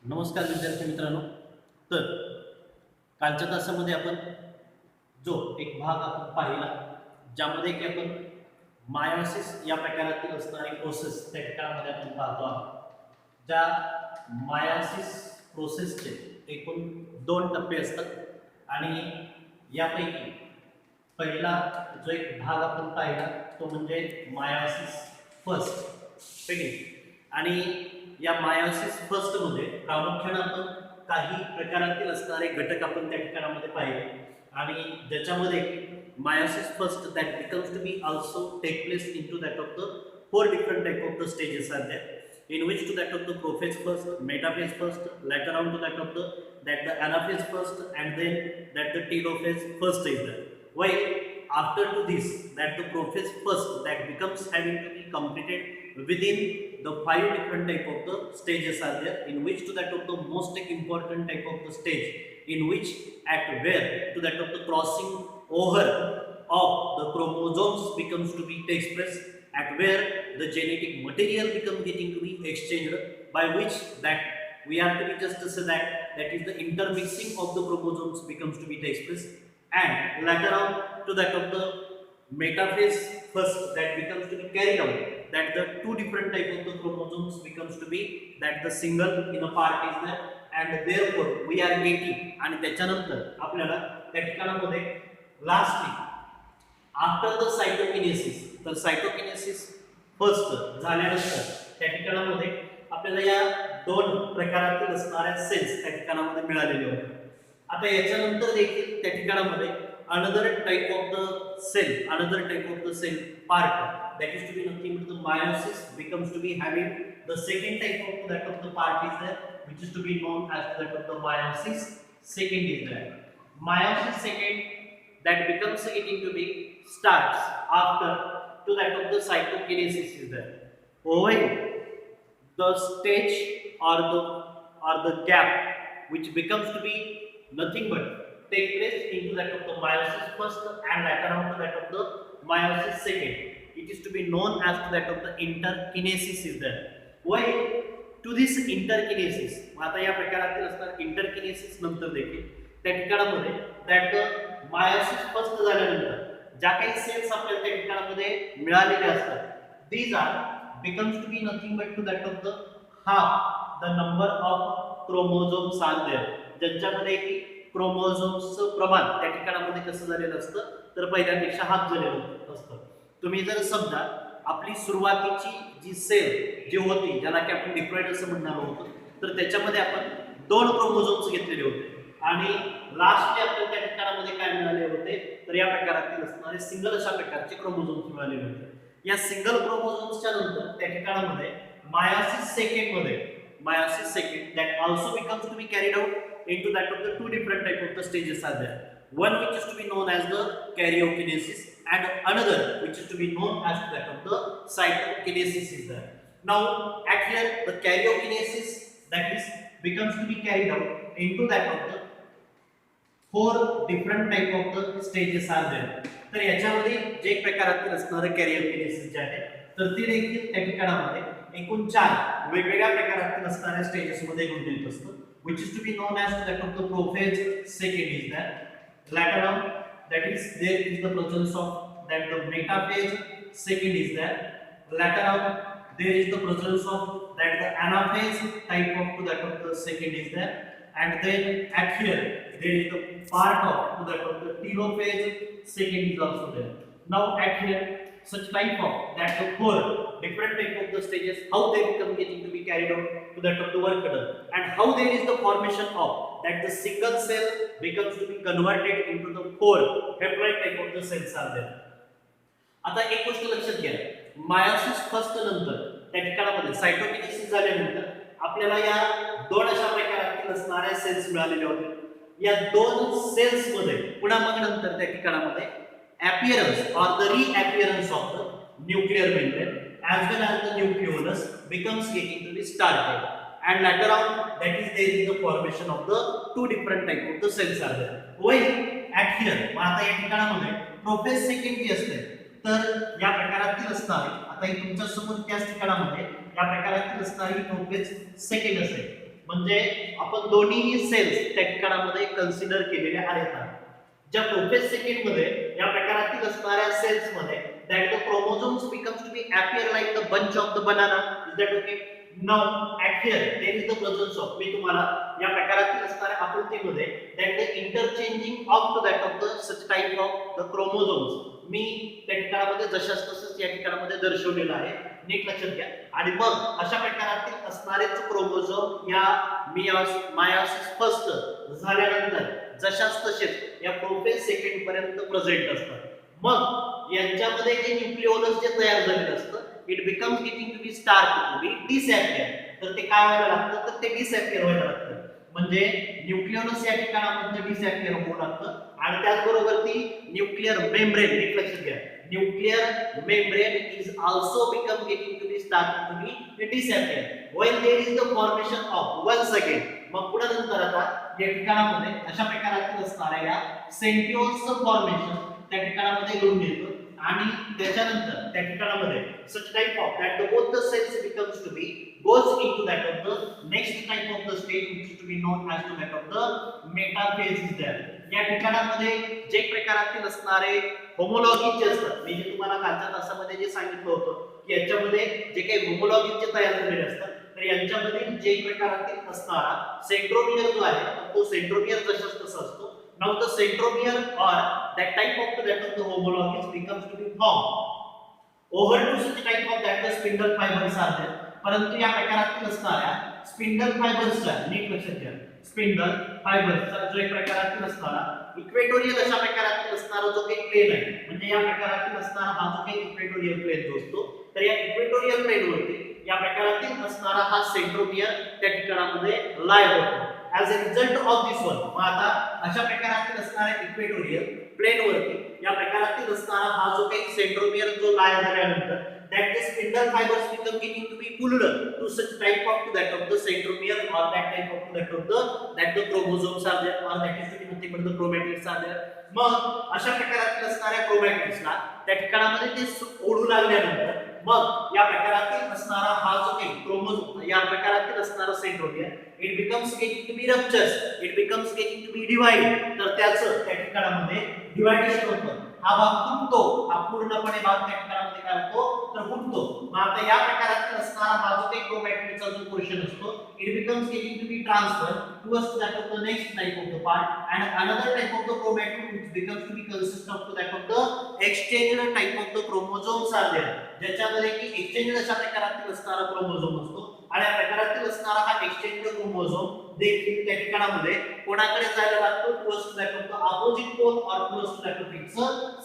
नमस्कार विद्यार्थी मित्रांनो. तर कालच्या तासामध्ये आपण जो एक भाग आपण पाहिला ज्यामध्ये की आपण मायोसिस या प्रकारातील असणारी प्रोसेस त्या ठिकाणामध्ये आपण पाहतो आहोत. ज्या मायोसिस प्रोसेसचे एकूण 2 टप्पे असतात आणि यापैकी पहिला जो एक भाग आपण पाहिला तो म्हणजे मायोसिस फर्स्ट, ठीक आहे. आणि या मायोसिस फर्स्ट मध्ये प्रामुख्याने आपण काही प्रकारातील असणारे घटक आपण त्या ठिकाणामध्ये पाहिले आणि ज्याच्यामध्ये meiosis first that becomes to be also take place into that of the 4 different type of the stages are there, in which to that of the prophase first, metaphase first, later on to that of the anaphase first, and then that the telophase first is there. While after to this that the prophase first that becomes having to be completed within the 5 different type of the stages are there, in which to that of the most important type of the stage, in which at where to that of the crossing over of the chromosomes becomes to be takes place, at where the genetic material becomes getting to be exchanged, by which that we have to be just to say that is the intermixing of the chromosomes becomes to be takes place, and later on to that of the metaphase first that becomes to be carried out, that the 2 different type of the chromosomes becomes to be that the single in a part is there, and therefore we are getting आणि त्याच्यानंतर आपल्याला त्या ठिकाणामध्ये lastly after the सायटोकिनेसिस, तर सायटोकिनेसिस first झाल्यानंतर त्या ठिकाणामध्ये आपल्याला या 2 प्रकारातील असणाऱ्या सेल्स त्या ठिकाणामध्ये मिळालेले होते. आता याच्यानंतर देखील त्या ठिकाणामध्ये another type of the cell part that is to be nothing but the meiosis becomes to be having the second type of that of the part is there, which is to be known as that of the meiosis second is there. Meiosis second that becomes getting to be starts after to that of the cytokinesis is there. When the stage or the gap which becomes to be nothing but take place into that of the meiosis first and later on to that of the meiosis second, it is to be known as to that of the interkinesis is there. Why to this interkinesis, आता या प्रकारातील असणार interkinesis नंतर देखील त्या ठिकाणामध्ये that the meiosis first झाल्यानंतर ज्या काही सेल्स आपल्याला त्या ठिकाणामध्ये मिळालेले असतात, these are becomes to be nothing but to that of the half the number of chromosomes are there, ज्यांच्यामध्ये की क्रोमोझोम्सचं प्रमाण त्या ठिकाणामध्ये कसं झालेलं असतं तर पहिल्यापेक्षा हाफ झालेलं असतं. तुम्ही जर समजा आपली सुरुवातीची जी सेल जी होती ज्याला की आपण डिप्लॉइड असं म्हणणार होतो, तर त्याच्यामध्ये आपण 2 क्रोमोझोम्स घेतलेले होते आणि लास्टली आपल्याला त्या ठिकाणामध्ये काय मिळाले होते तर या प्रकारातील असणारे सिंगल अशा प्रकारचे क्रोमोझोम्स मिळालेले होते. या सिंगल क्रोमोझोम्सच्या नंतर त्या ठिकाणामध्ये meiosis second that also becomes to be carried out into that of the 2 different type of the stages are there. One which is to be known as the karyokinesis and another which is to be known as that of the cytokinesis is there. Now at here the karyokinesis that is becomes to be carried out into that of the 4 different type of the stages are there. तर याच्यामध्ये जे प्रकारातील असणारे कॅरियोकिनेसिस जे आहे तर ते देखील त्या ठिकाणामध्ये एकूण 4 वेगवेगळ्या प्रकारातील असणाऱ्या स्टेजेस मध्ये गुंतलेलं असतं, which is to be known as that of the prophase second is that. Later on that is there is the presence of that the metaphase second is there. Later on there is the presence of that the anaphase type of that of the second is there, and then at here there is the part of that of the telophase second is also there. Now at here such type of that the 4 different type of the stages, how they become getting to be carried out to that of the work done, and how there is the formation of that the single cell becomes to be converted into the 4 haploid type of the cells are there. आता एक गोष्ट लक्षात घ्या, meiosis first नंतर त्या ठिकाणामध्ये सायटोकिनेसिस झाल्यानंतर आपल्याला या 2 अशा प्रकारातील असणाऱ्या सेल्स मिळालेल्या होत्या. या 2 सेल्स मध्ये पुन्हा मग नंतर त्या ठिकाणामध्ये appearance or the reappearance of the nuclear membrane as well as the nucleolus becomes getting to be started, and later on that is there is the formation of the 2 different type of the cells are there. While at here आता या ठिकाणामध्ये prophase second जी असते तर या प्रकारातील असणारे आता तुमच्या समोर त्याच ठिकाणामध्ये या प्रकारातील असणारी प्रोफेज सेकंड असेल, म्हणजे आपण दोन्ही सेल्स त्या ठिकाणामध्ये कन्सिडर केलेले आहेत. ज्या प्रोफेज सेकंड मध्ये या प्रकारातील असणाऱ्या सेल्स मध्ये that the chromosomes becomes to be appear like the bunch of the banana. Is that okay? Now at here there is the presence of, मी तुम्हाला या प्रकारातील असणाऱ्या आकृतीमध्ये that the interchanging of that of the such type of the chromosomes मी त्या ठिकाणामध्ये जशास तसंच या ठिकाणामध्ये दर्शवलेलं आहे. नीट लक्षात घ्या. आणि मग अशा प्रकारातील असणारे क्रोमोझोम या मायोसिस फर्स्ट झाल्यानंतर जशास तसेच या प्रोफेज सेकंड पर्यंत प्रेझेंट असतात. मग यांच्यामध्ये जे न्यूक्लिओलस जे तयार झालेलं असतं it becomes getting to be start to be disappear. तर ते काय व्हायला लागतं तर ते डिसॅपियर व्हायला लागतं. म्हणजे न्यूक्लिओलस या ठिकाणामध्ये डिसॅपियर होऊ लागतं आणि त्याचबरोबर ती न्यूक्लिअर मेम्ब्रेन नीट लक्षात घ्या. Nuclear membrane is also become getting to be start to be disappear when there is the formation of once again. मग पुढे नंतर आता या ठिकाणामध्ये अशा प्रकारातील असणाऱ्या या सेंट्रिओल्सचं फॉर्मेशन त्या ठिकाणामध्ये घडून येतं आणि त्याच्यानंतर त्या ठिकाणामध्ये such type of that the both the cells becomes to be goes into that of the next type of the stage which is to be known as to that of the metaphase is there. या ठिकाणामध्ये जे प्रकारातील असणारे होमोलॉगीचे असतात मी जे तुम्हाला कालच्या तासामध्ये जे सांगितलं होतं की याच्यामध्ये जे काही होमोलॉगीचे तयार झालेले असतात तर यांच्यामध्ये जे प्रकारातील असणारा सेंट्रोमियर जो आहे तो सेंट्रोमियर जशास तसा असतो. Now the centromere or that type of the homologies becomes to be formed over to such type of that the spindle fibers are there. परंतु या प्रकारातील असणाऱ्या स्पिंडल फायबर्सचा नीट लक्षात घ्या. स्पिंडल फायबर्सचा जो एक प्रकारातील असणारा इक्वेटोरियल अशा प्रकारातील असणारा जो काही प्लेन आहे म्हणजे या प्रकारातील असणारा हा जो काही इक्वेटोरियल प्लेन जो असतो तर या इक्वेटोरियल प्लेन वरती या प्रकारातील असणारा हा सेंट्रोमियर त्या ठिकाणामध्ये लाय होतो. as a result of this one मग आता अशा प्रकारातील असणाऱ्या इक्वेटोरियल प्लेन वरती या प्रकारातील असणारा हा जो काही सेंट्रोमियर जो लाय झाल्यानंतर that the spindle fibers become getting to be pulled to such type of that of the centromere or that type of that of the chromosomes are there or that is the nothing but the chromatids are there. मग अशा प्रकारातील असणाऱ्या क्रोमॅटिड्सला त्या ठिकाणामध्ये ते ओढू लागल्यानंतर मग या प्रकारातील असणारा हा जो काही क्रोमोझोम या प्रकारातील असणारा centromere it becomes getting to be ruptures it becomes getting to be divide. तर त्याचं त्या ठिकाणामध्ये डिवायडेशन होतं. हा भाग फुटतो. हा पूर्णपणे भाग त्या ठिकाणामध्ये काय होतो तर फुटतो. मग आता या प्रकारातील असणारा हा जो काही क्रोमॅटिडचा जो पोर्शन असतो it becomes getting to be transfer towards that of the next type of the part and another type of the chromatid which becomes to be consist of that of the exchanged type of the chromosomes are there. ज्याच्यामध्ये की exchange अशा प्रकारातील असणारा chromosome असतो आणि या प्रकारातील असणारा हा एक्सचेंज क्रोमोझोम देखील त्या ठिकाणामध्ये कोणाकडे जायला लागतो towards that of the opposite pole or towards that of its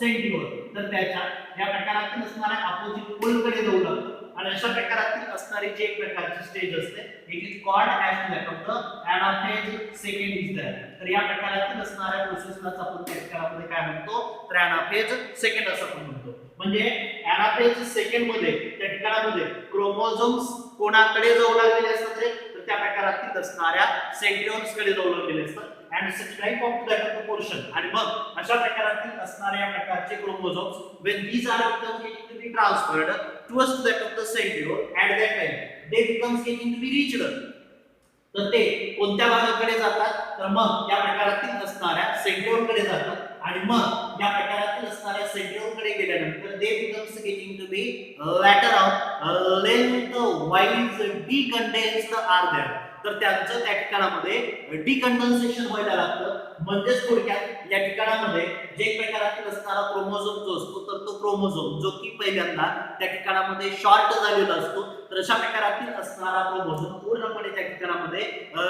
centriole. तर त्याच्या या प्रकारातील असणाऱ्या अपोजिट पोलकडे जाऊ लागतो आणि अशा प्रकारातील असणारी जे एक प्रकारची स्टेज असते it is called as that of the anaphase second is there. तर या प्रकारातील असणाऱ्या प्रोसेसलाच आपण त्या ठिकाणामध्ये काय म्हणतो तर एनाफेज सेकंड असं आपण म्हणतो. म्हणजे एनाफेज सेकंड मध्ये त्या ठिकाणामध्ये क्रोमोझोम्स कोणाकडे जाऊ लागलेले असतात रे तर त्या प्रकारातील असणाऱ्या सेंट्रिओल्स कडे जाऊ लागलेले असतात and such type of that of the portion. आणि मग अशा प्रकारातील असणाऱ्या या प्रकारचे chromosomes when these are getting to be transferred towards that of the centriole at that time they becomes getting to be reached. तर ते कोणत्या भागाकडे जातात तर मग या प्रकारातील असणाऱ्या सेंट्रिओल कडे जातात आणि मग या प्रकारातील असणाऱ्या सेंट्रिओल कडे गेल्यानंतर they becomes getting to be later on length wise decondensed are there. तर त्यांचं त्या ठिकाणामध्ये डिकंडेन्सेशन व्हायला लागतं. म्हणजेच थोडक्यात या ठिकाणामध्ये जे प्रकारातील असणारा क्रोमोझोम जो असतो तर तो क्रोमोझोम जो की पहिल्यांदा त्या ठिकाणामध्ये शॉर्ट झालेला असतो तर अशा प्रकारातील असणारा क्रोमोझोम पूर्णपणे त्या ठिकाणामध्ये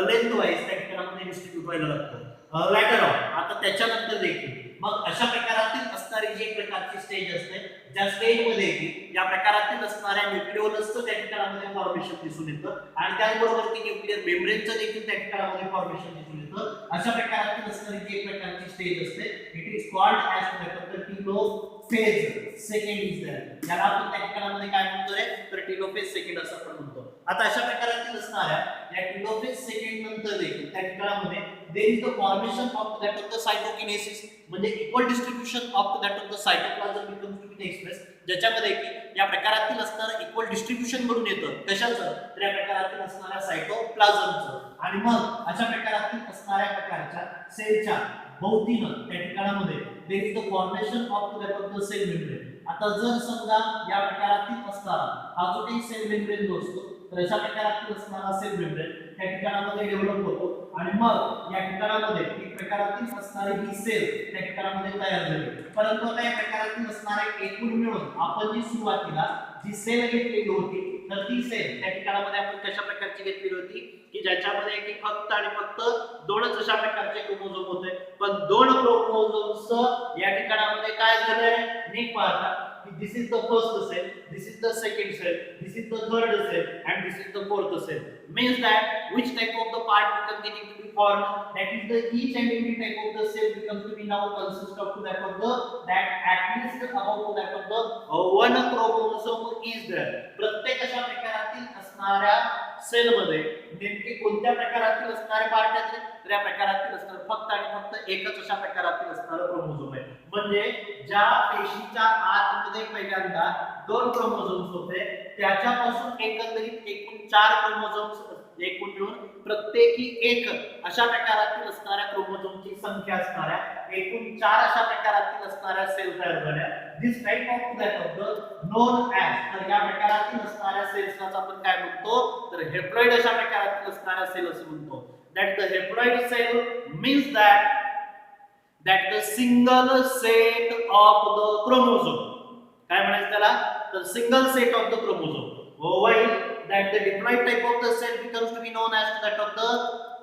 लेंथ वाईज त्या ठिकाणामध्ये डिस्ट्रीब्यूट व्हायला लागतो लॅटर ऑन. आता त्याच्यानंतर देखील मग अशा प्रकारातील असणारी जी प्रकारची स्टेज असते ज्या स्टेज मध्ये की या प्रकारातील असणाऱ्या न्यूक्लिओलसचं त्या ठिकाणामध्ये फॉर्मेशन दिसून येतं आणि त्याचबरोबर ती न्यूक्लिअर मेम्ब्रेनचं देखील त्या ठिकाणामध्ये फॉर्मेशन दिसून येतं. अशा प्रकारातील असणारी जी प्रकारची स्टेज असते it is called as the telophase second is there. याला आपण त्या ठिकाणामध्ये काय म्हणतो रे तर टेलोफेज सेकंड असं आपण म्हणतो. आता अशा प्रकारातील असणाऱ्या या टेलोफेज सेकंड नंतर देखील त्या ठिकाणामध्ये there is the formation of that of the cytokinesis, म्हणजे equal distribution of that of the cytoplasm becomes to be express, ज्याच्यामध्ये की या प्रकारातील असणारं इक्वल डिस्ट्रीब्युशन म्हणून येतं कशाचं, तर या प्रकारातील असणाऱ्या सायटोप्लाझमचं. आणि मग अशा प्रकारातील असणाऱ्या प्रकारच्या सेलच्या भोवतीनं त्या ठिकाणामध्ये there is the formation of that of the cell membrane. आता जर समजा या प्रकारातील असणारा हा जो काही सेल मेम्ब्रेन जो असतो, तर अशा प्रकारातील असणारा सेल मेम्ब्रेन त्या ठिकाणामध्ये डेव्हलप होतो आणि मग या ठिकाणामध्ये एक प्रकारातील असणारी ही सेल त्या ठिकाणामध्ये तयार झाली. परंतु आता या प्रकारातील असणारे एकूण मिळून आपण जी सुरुवातीला जी सेल घेतलेली होती, तर ती सेल त्या ठिकाणामध्ये आपण कशा प्रकारची घेतलेली होती की ज्याच्यामध्ये की फक्त आणि फक्त दोनच अशा प्रकारचे क्रोमोझोम होते. पण दोन क्रोमोझोम्स या ठिकाणामध्ये काय झालंय नीट पाहता की this is the first cell, this is the second cell, this is the third cell and this is the fourth cell. Means that which type of the part become getting to be formed, that is the each and every type of the cell becomes to be now consist of that of the that at least about to that of the one chromosome is there. प्रत्येक अशा प्रकारातील असणाऱ्या sale मध्ये नेमके कोणत्या प्रकारातील असणारे part आहेत, तर या प्रकारातील असणार फक्त आणि फक्त एकच अशा प्रकारातील असणारं क्रोमोझोम आहे. म्हणजे ज्या पेशीच्या आतमध्ये पहिल्यांदा दोन क्रोमोझोम्स होते, त्याच्यापासून एकंदरीत एकूण 4 क्रोमोझोम्स एकूण मिळून प्रत्येकी एक अशा प्रकारातील असणाऱ्या क्रोमोझोमची संख्या असणाऱ्या एकूण 4 अशा प्रकारातील असणाऱ्या सेल तयार झाल्या. This type of that of the known as, तर या प्रकारातील असणाऱ्या सेल्सना आपण काय म्हणतो, तर हेप्लॉइड अशा प्रकारातील असणाऱ्या सेल असं म्हणतो. That the haploid cell means that the single set of the chromosome, काय म्हणायचं त्याला, तर single set of the chromosome, while that the diploid type of the cell becomes to be known as that of the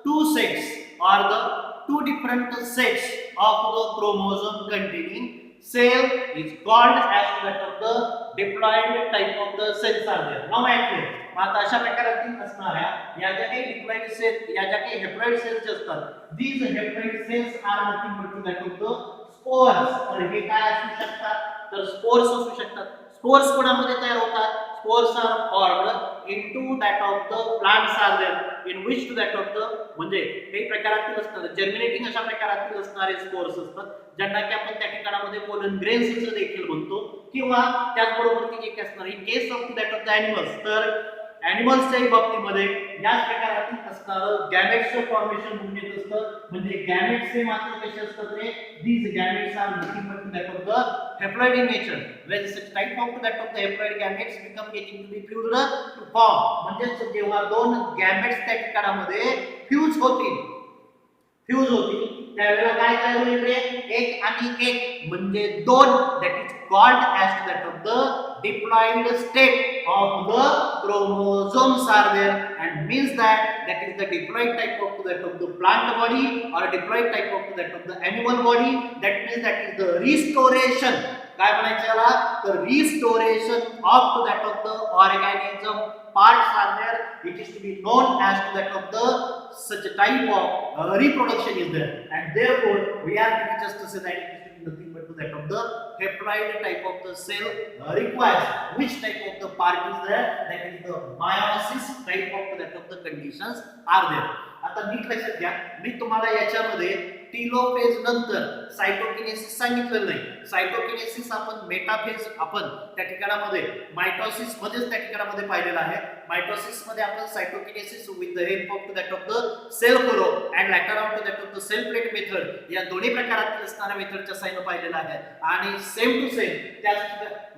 two sets or the two different sets of the chromosome containing cell is called as that of the diploid type of the cells are there. Now actually आता अशा प्रकारातील असणाऱ्या या ज्या काही diploid sale, या ज्या काही हेप्लॉइड सेल्स असतात, these haploid cells are nothing but to that of the spores. तर हे काय असू शकतात, तर स्पोर्स असू शकतात. स्पोर्स कोणामध्ये तयार होतात, spores are formed into that of the plants are there in which to that of the, म्हणजे काही प्रकारातील असणारे जर्मिनेटिंग अशा प्रकारातील असणारे स्पोर्स असतात, ज्यांना की आपण त्या ठिकाणामध्ये पोलन ग्रेन्स असं देखील म्हणतो. किंवा त्याचबरोबर ती एक असणार in case of that of the animals, तर ॲनिमल्सच्या बाबतीमध्ये याच प्रकारातील असणारं गॅमेट्सचं फॉर्मेशन होऊन येत असतं. म्हणजे गॅमेट्सचे मात्र कसे असतात रे, these gametes are nothing but that of the haploid in nature, when such type of that of the haploid gametes become getting to be fused to form, म्हणजे जेव्हा दोन गॅमेट्स त्या ठिकाणामध्ये फ्यूज होतील त्यावेळेला काय तयार होईल रे, एक आणि एक म्हणजे दोन, that is called as that of the diploid state of the chromosomes are there, and means that is the diploid type of that of the plant body or diploid type of that of the animal body. That means that is the restoration, काय म्हणायचं याला, तर restoration of that of the organism parts are there, it is to be known as to that of the such a type of reproduction is there, and therefore we are just to say that it is to be nothing but to that of the haploid type of the cell requires which type of the part is there, that is the meiosis type of that of the conditions are there. आता नीट लक्षात घ्या, मी तुम्हाला याच्यामध्ये telophase नंतर सायटोकिनेसिस सांगितलेलं नाही. सायटोकिनेसिस आपण metaphase आपण त्या ठिकाणामध्ये मायटोसिस मध्येच त्या ठिकाणामध्ये पाहिलेलं आहे. मायटोसिस मध्ये आपण cytokinesis with the help of that of the cell flow and later on to that of the cell plate method या दोन्ही प्रकारातील असणाऱ्या मेथडच्या साहाय्याने पाहिलेलं आहे. आणि सेम टू सेम त्या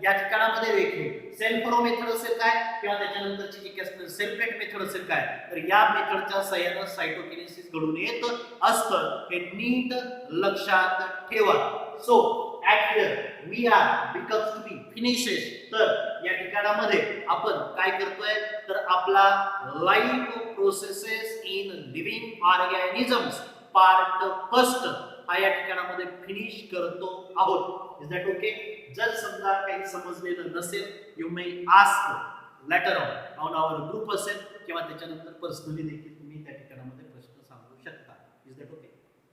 या ठिकाणामध्ये देखील सेल फ्लो मेथड असेल काय किंवा त्याच्यानंतरची जी सेल प्लेट मेथड असेल काय, तर या मेथडच्या साहाय्याने सायटोकिनेसिस घडून येत असतं. हे नीट लक्षात ठेवा. So at here we are becomes to be finishes. तर या ठिकाणामध्ये आपण काय करतोय, तर आपला life processes in living organisms part first हा या ठिकाणामध्ये फिनिश करतो आहोत. Is that okay? जर समजा काही समजलेलं नसेल, you may ask later on our group असेल किंवा त्याच्यानंतर पर्सनली देखील